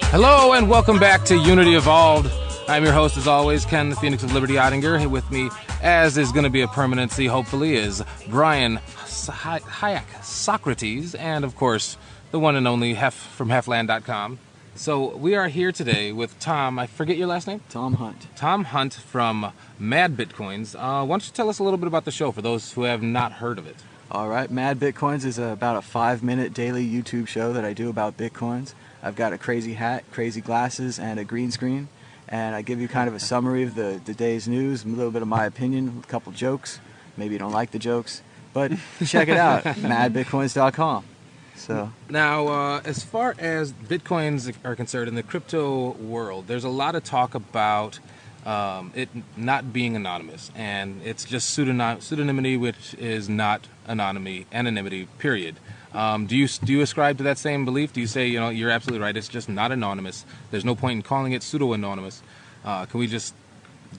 Hello and welcome back to Unity Evolved. I'm your host as always, Ken, the Phoenix of Liberty Ottinger. Here with me, as is going to be a permanency hopefully, is Brian Hayek Socrates, and of course, the one and only Hef from Hefland.com. So we are here today with Tom, I forget your last name? Tom Hunt. Tom Hunt from MadBitcoins. Why don't you tell us a little bit about the show for those who have not heard of it? All right, MadBitcoins is about a 5-minute daily YouTube show that I do about Bitcoins. I've got a crazy hat, crazy glasses, and a green screen. And I give you kind of a summary of the day's news, a little bit of my opinion, a couple jokes. Maybe you don't like the jokes, but check it out, madbitcoins.com. So now, as far as Bitcoins are concerned in the crypto world, there's a lot of talk about it not being anonymous, and it's just pseudonymity, which is not anonymity, period. Do you ascribe to that same belief? Do you say, you're absolutely right, it's just not anonymous, there's no point in calling it pseudo-anonymous? Can we just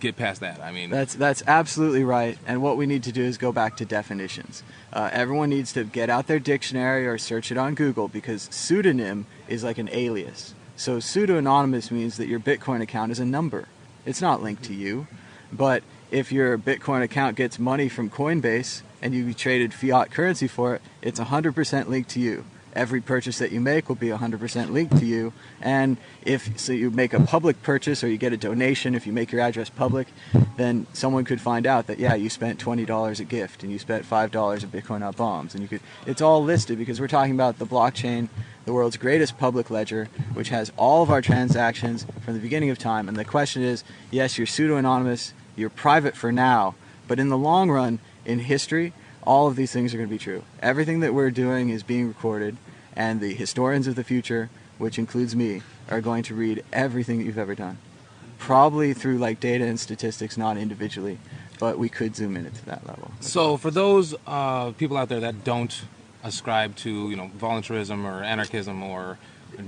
get past that? I mean, that's absolutely right, and what we need to do is go back to definitions. Everyone needs to get out their dictionary or search it on Google, because pseudonym is like an alias. So pseudo-anonymous means that your Bitcoin account is a number. It's not linked to you, but if your Bitcoin account gets money from Coinbase and you traded fiat currency for it, it's 100% linked to you. Every purchase that you make will be 100% linked to you. And if you make a public purchase or you get a donation, if you make your address public, then someone could find out that, yeah, you spent $20 a gift and you spent $5 of Bitcoin Not Bombs. And it's all listed, because we're talking about the blockchain, the world's greatest public ledger, which has all of our transactions from the beginning of time. And the question is, yes, you're pseudo-anonymous, you're private for now, but in the long run, in history, all of these things are going to be true. Everything that we're doing is being recorded, and the historians of the future, which includes me, are going to read everything that you've ever done. Probably through like data and statistics, not individually, but we could zoom in to that level. So for those people out there that don't ascribe to voluntarism or anarchism, or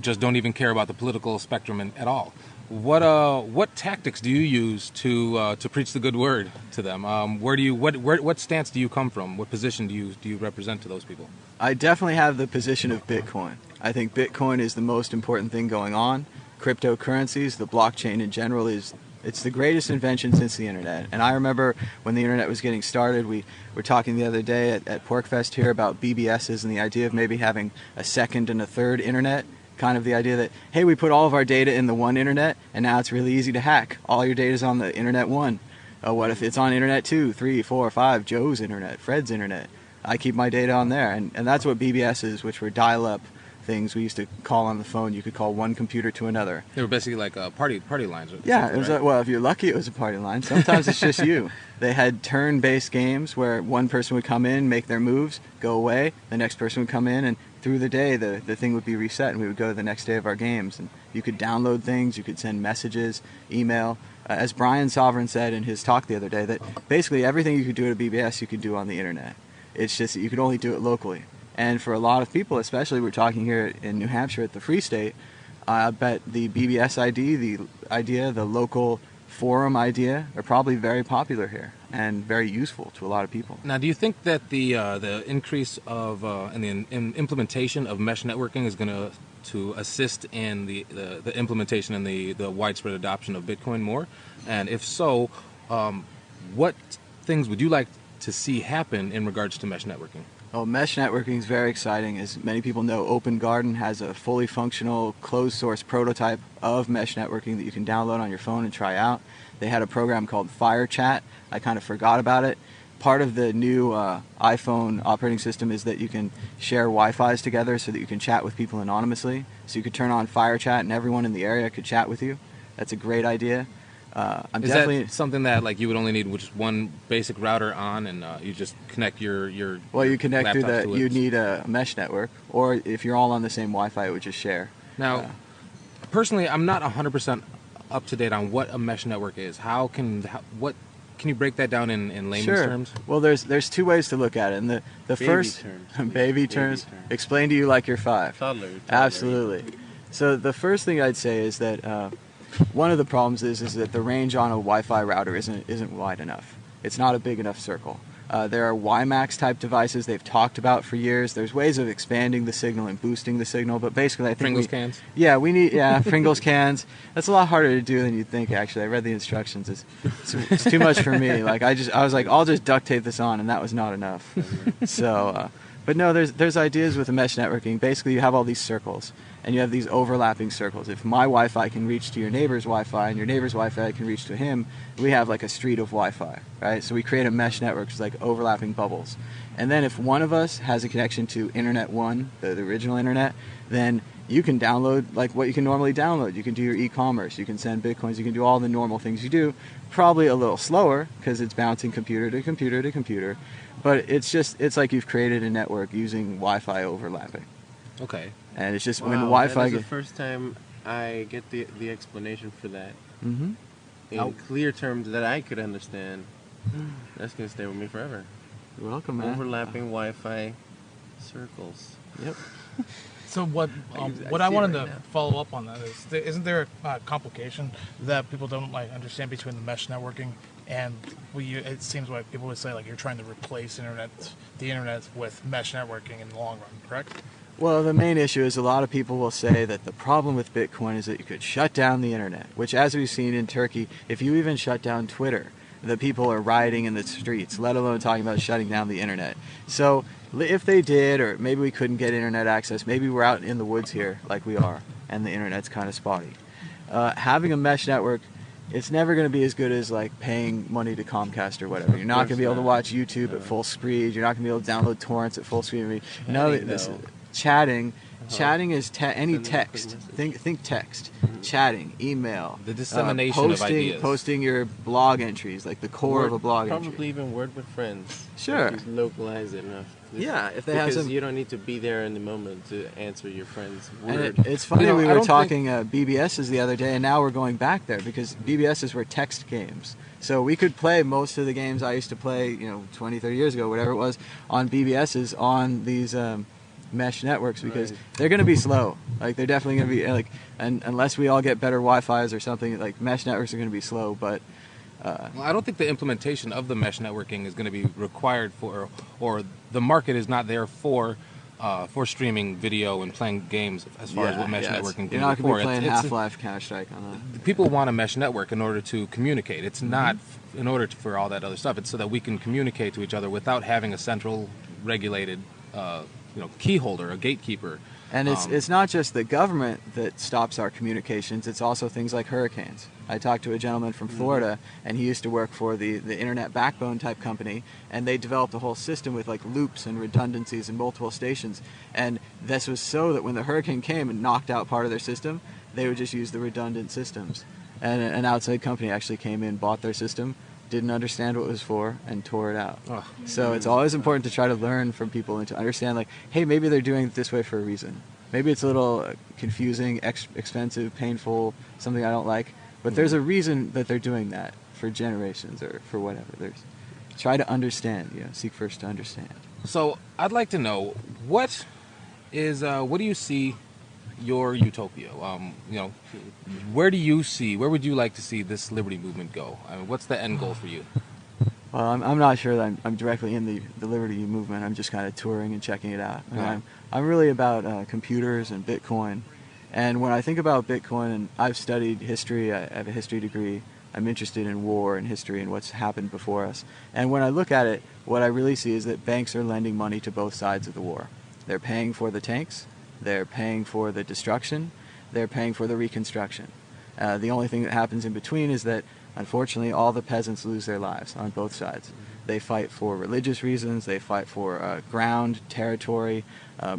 just don't even care about the political spectrum at all, what tactics do you use to preach the good word to them? What stance do you come from? What position do you represent to those people? I definitely have the position of Bitcoin. I think Bitcoin is the most important thing going on. Cryptocurrencies, the blockchain in general, it's the greatest invention since the internet. And I remember when the internet was getting started, we were talking the other day at PorcFest here about BBSs and the idea of maybe having a second and a third internet. Kind of the idea that, hey, we put all of our data in the one internet, and now it's really easy to hack. All your data's on the internet one. What if it's on internet 2, 3, 4, 5, Joe's internet, Fred's internet? I keep my data on there, and that's what BBS is, which were dial-up things we used to call on the phone. You could call one computer to another. They were basically like party lines. Yeah, it was right? Well, if you're lucky, it was a party line. Sometimes it's just you. They had turn-based games where one person would come in, make their moves, go away. The next person would come in, and through the day, the thing would be reset, and we would go to the next day of our games. And you could download things, you could send messages, email. As Brian Sovereign said in his talk the other day, that basically everything you could do at a BBS, you could do on the internet. It's just that you could only do it locally. And for a lot of people, especially we're talking here in New Hampshire at the Free State, I bet the BBS the local forum idea, are probably very popular here and very useful to a lot of people. Now, do you think that the increase of and the implementation of mesh networking is going to assist in the implementation and the widespread adoption of Bitcoin more? And if so, what things would you like to see happen in regards to mesh networking? Oh, mesh networking is very exciting. As many people know, Open Garden has a fully functional closed source prototype of mesh networking that you can download on your phone and try out. They had a program called FireChat. I kind of forgot about it. Part of the new iPhone operating system is that you can share Wi-Fi's together so that you can chat with people anonymously. So you could turn on FireChat and everyone in the area could chat with you. That's a great idea. Is that something that like you would only need just one basic router on, and you just connect your well, you connect through that. You would need a mesh network, or if you're all on the same Wi-Fi, it would just share. Now, personally, I'm not 100% up to date on what a mesh network is. What can you break that down in layman's terms? Well, there's two ways to look at it, and the baby first terms. baby terms. Explain to you like you're 5. Toddler. Absolutely. So the first thing I'd say is that one of the problems is that the range on a Wi-Fi router isn't wide enough. It's not a big enough circle. There are WiMAX type devices they've talked about for years. There's ways of expanding the signal and boosting the signal, but basically I think Pringles cans? Yeah, we need Pringles cans. That's a lot harder to do than you'd think, actually. I read the instructions. It's too much for me. Like I was like, I'll just duct tape this on, and that was not enough. So, but no, there's ideas with the mesh networking. Basically, you have all these circles, and you have these overlapping circles. If my Wi-Fi can reach to your neighbor's Wi-Fi, and your neighbor's Wi-Fi can reach to him, we have like a street of Wi-Fi, right? So we create a mesh network, which is like overlapping bubbles. And then if one of us has a connection to Internet 1, the original internet, then you can download like what you can normally download. You can do your e-commerce, you can send Bitcoins, you can do all the normal things you do, probably a little slower because it's bouncing computer to computer to computer, but it's like you've created a network using Wi-Fi overlapping. Okay. And it's just Wow, when the Wi-Fi that is the first time I get the explanation for that Mm-hmm. in clear terms that I could understand. That's gonna stay with me forever. You're welcome, man. Overlapping Wi-Fi circles. Yep. So what I I see it wanted right to now. follow up on that is, isn't there a complication that people don't like understand between the mesh networking and it seems like people would say like you're trying to replace the internet with mesh networking in the long run, correct? Well, the main issue is a lot of people will say that the problem with Bitcoin is that you could shut down the internet, which as we've seen in Turkey, if you even shut down Twitter, the people are rioting in the streets, let alone talking about shutting down the internet. So if they did, or maybe we couldn't get internet access, maybe we're out in the woods here like we are, and the internet's kind of spotty. Having a mesh network, it's never going to be as good as like paying money to Comcast or whatever. You're not going to be able to watch YouTube at full speed. You're not going to be able to download torrents at full speed. Chatting is any text. Think text. Chatting, email, The dissemination of ideas. posting your blog entries, like the core of a blog Probably entry. even word with friends. Sure. If you localize it enough. Yeah, if they have because some. you don't need to be there in the moment to answer your friend's And word. it's funny, You know, we I were don't talking BBSs the other day, and now we're going back there because BBSs were text games. So we could play most of the games I used to play, 20, 30 years ago, whatever it was, on BBSs on these mesh networks because they're going to be slow. Like they're definitely going to be like, and unless we all get better Wi-Fi's or something, like mesh networks are going to be slow. But Well, I don't think the implementation of the mesh networking is going to be required for, or the market is not there for streaming video and playing games as far as what mesh networking can You're not do going to for. be playing It's- Half-Life, Counter-Strike on that. people want a mesh network in order to communicate. It's not in order for all that other stuff. It's so that we can communicate to each other without having a central regulated key holder, a gatekeeper. And it's not just the government that stops our communications, it's also things like hurricanes. I talked to a gentleman from Florida, and he used to work for the internet backbone type company, and they developed a whole system with like loops and redundancies and multiple stations. And this was so that when the hurricane came and knocked out part of their system, they would just use the redundant systems. And an outside company actually came in, bought their system, didn't understand what it was for, and tore it out. Oh. So it's always important to try to learn from people and to understand, like, hey, maybe they're doing it this way for a reason. Maybe it's a little confusing, expensive, painful, something I don't like, but there's a reason that they're doing that for generations or for whatever. Try to understand, seek first to understand. So I'd like to know what do you see your utopia? Where would you like to see this liberty movement go? I mean, what's the end goal for you? Well, I'm not sure that I'm directly in the liberty movement. I'm just kind of touring and checking it out. I mean, Right. I'm really about computers and Bitcoin. And when I think about Bitcoin, and I've studied history, I have a history degree. I'm interested in war and history and what's happened before us. And when I look at it, what I really see is that banks are lending money to both sides of the war. They're paying for the tanks, they're paying for the destruction, they're paying for the reconstruction. The only thing that happens in between is that, unfortunately, all the peasants lose their lives on both sides. They fight for religious reasons, they fight for ground, territory,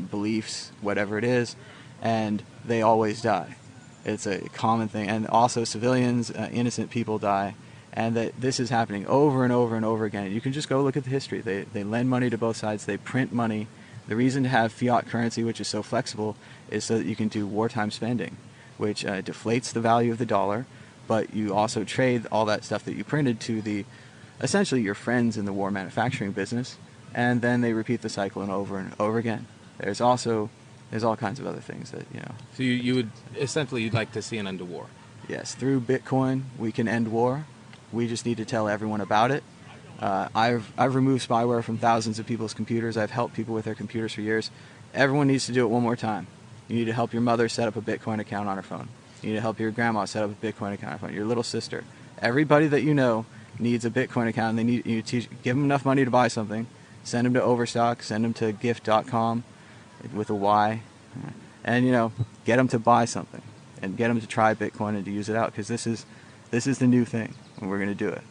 beliefs, whatever it is, and they always die. It's a common thing. And also civilians, innocent people die, and that this is happening over and over and over again. You can just go look at the history. They lend money to both sides, they print money. The reason to have fiat currency, which is so flexible, is so that you can do wartime spending, which deflates the value of the dollar, but you also trade all that stuff that you printed to essentially your friends in the war manufacturing business, and then they repeat the cycle and over again. There's all kinds of other things that, So you would essentially you'd like to see an end to war. Yes, through Bitcoin we can end war. We just need to tell everyone about it, I've removed spyware from thousands of people's computers. I've helped people with their computers for years. Everyone needs to do it one more time. You need to help your mother set up a Bitcoin account on her phone. You need to help your grandma set up a Bitcoin account on her phone. Your little sister. Everybody that you know needs a Bitcoin account. And they need you to give them enough money to buy something. Send them to Overstock. Send them to gift.com with a Y. And, get them to buy something. And get them to try Bitcoin and to use it out. Because this is the new thing. And we're going to do it.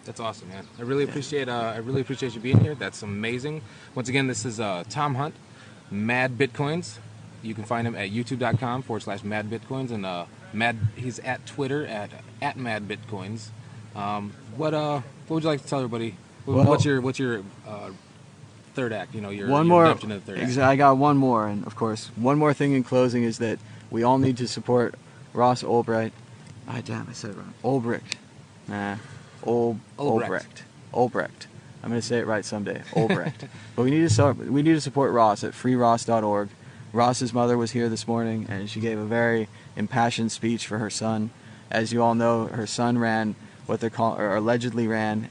That's awesome, man. I really appreciate you being here. That's amazing. Once again, this is Tom Hunt, MadBitcoins. You can find him at youtube.com/MadBitcoins, and he's at Twitter at MadBitcoins. What would you like to tell everybody? What's your third act? Your redemption of the third act. I got one more, and of course, one more thing in closing is that we all need to support Ross Ulbricht. I said it wrong. Ulbricht. I'm going to say it right someday. Ulbricht. But we need to support Ross at freeross.org. Ross's mother was here this morning, and she gave a very impassioned speech for her son. As you all know, her son ran allegedly ran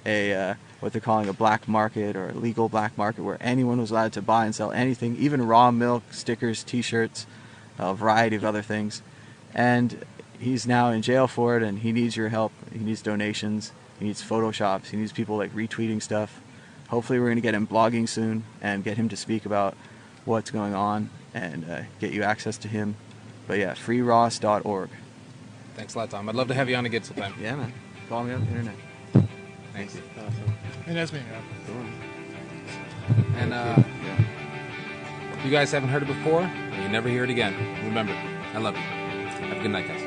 what they're calling a black market or a legal black market, where anyone was allowed to buy and sell anything, even raw milk, stickers, T-shirts, a variety of other things. And he's now in jail for it, and he needs your help. He needs donations. He needs photoshops. He needs people retweeting stuff. Hopefully we're going to get him blogging soon and get him to speak about what's going on and get you access to him. But yeah, freeross.org. Thanks a lot, Tom. I'd love to have you on again sometime. Yeah, man. Call me on the internet. Thanks. Awesome. Hey, nice meeting you. And if you guys haven't heard it before, and you never hear it again, remember, I love you. Have a good night, guys.